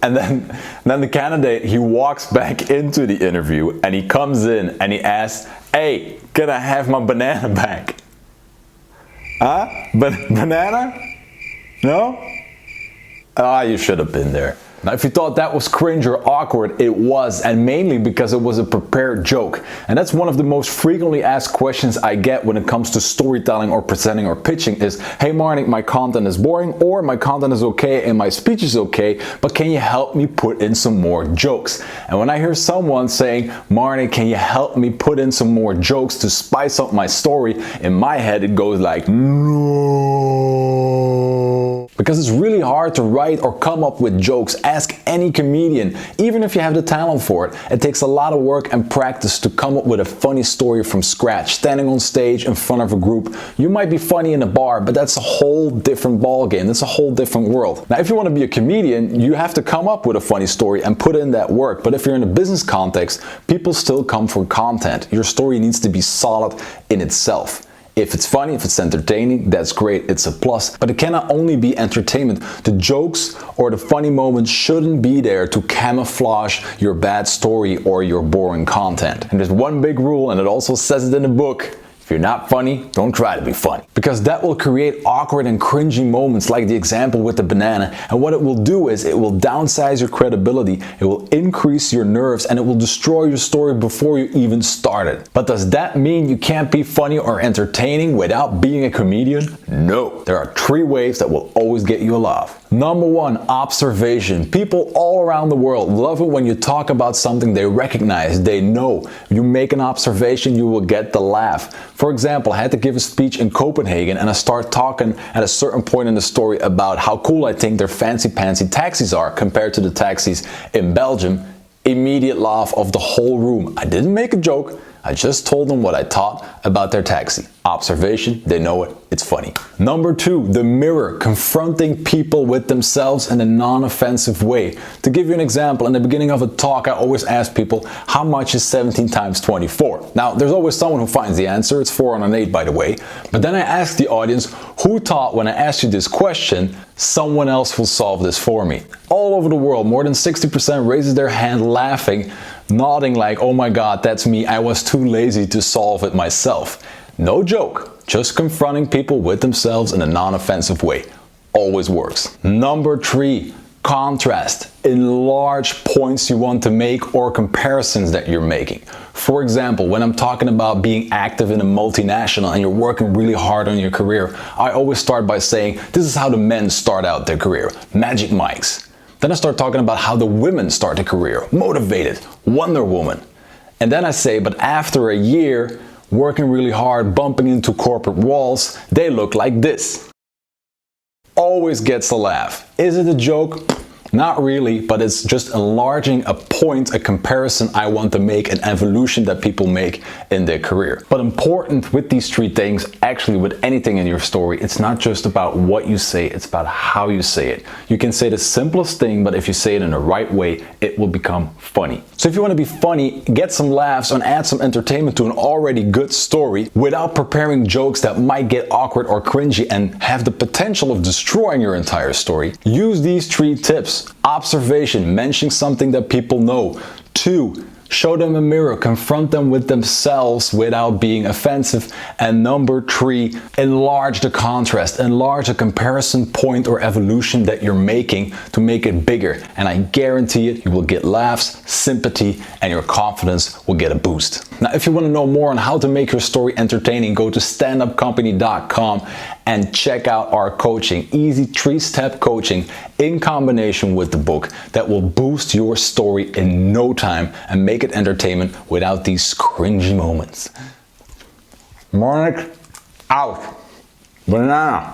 And then the candidate, he walks back into the interview and he comes in and he asks, "Hey, can I have my banana back?" Huh? Banana? No? Ah, you should have been there. Now, if you thought that was cringe or awkward, it was, and mainly because it was a prepared joke. And that's one of the most frequently asked questions I get when it comes to storytelling or presenting or pitching is, "Hey Marnick, my content is boring," or "My content is okay and my speech is okay, but can you help me put in some more jokes?" And when I hear someone saying, "Marnick, can you help me put in some more jokes to spice up my story?" in my head it goes like, no. Because it's really hard to write or come up with jokes. Ask any comedian, even if you have the talent for it. It takes a lot of work and practice to come up with a funny story from scratch, standing on stage in front of a group. You might be funny in a bar, but that's a whole different ballgame. That's a whole different world. Now, if you want to be a comedian, you have to come up with a funny story and put in that work. But if you're in a business context, people still come for content. Your story needs to be solid in itself. If it's funny, if it's entertaining, that's great, it's a plus. But it cannot only be entertainment. The jokes or the funny moments shouldn't be there to camouflage your bad story or your boring content. And there's one big rule, and it also says it in the book: if you're not funny, don't try to be funny. Because that will create awkward and cringy moments like the example with the banana. And what it will do is it will downsize your credibility, it will increase your nerves, and it will destroy your story before you even start it. But does that mean you can't be funny or entertaining without being a comedian? No. There are 3 ways that will always get you a laugh. Number 1, observation. People all around the world love it when you talk about something they recognize, they know. You make an observation, you will get the laugh. For example, I had to give a speech in Copenhagen and I start talking at a certain point in the story about how cool I think their fancy-pantsy taxis are compared to the taxis in Belgium. Immediate laugh of the whole room. I didn't make a joke. I just told them what I thought about their taxi. Observation, they know it, it's funny. Number 2, the mirror, confronting people with themselves in a non-offensive way. To give you an example, in the beginning of a talk, I always ask people, how much is 17 times 24? Now, there's always someone who finds the answer, it's 408 by the way. But then I ask the audience, who thought when I asked you this question, someone else will solve this for me? All over the world, more than 60% raises their hand laughing, nodding like, oh my God, that's me, I was too lazy to solve it myself. No joke, just confronting people with themselves in a non-offensive way. Always works. Number 3, contrast. Enlarge points you want to make or comparisons that you're making. For example, when I'm talking about being active in a multinational and you're working really hard on your career, I always start by saying, this is how the men start out their career, Magic Mikes. Then I start talking about how the women start a career, Motivated, Wonder Woman. And then I say, but after a year, working really hard, bumping into corporate walls, they look like this. Always gets a laugh. Is it a joke? Not really, but it's just enlarging a point, a comparison I want to make, an evolution that people make in their career. But important with these 3 things, actually with anything in your story, it's not just about what you say, it's about how you say it. You can say the simplest thing, but if you say it in the right way, it will become funny. So if you want to be funny, get some laughs and add some entertainment to an already good story without preparing jokes that might get awkward or cringy and have the potential of destroying your entire story, use these 3 tips. Observation, mention something that people know. 2, show them a mirror, confront them with themselves without being offensive. And number 3, enlarge the contrast, enlarge a comparison point or evolution that you're making to make it bigger. And I guarantee it, you will get laughs, sympathy, and your confidence will get a boost. Now, if you want to know more on how to make your story entertaining, go to standupcompany.com and check out our coaching, easy 3-step coaching in combination with the book that will boost your story in no time and make it entertainment without these cringy moments. Marnick, out. Banana.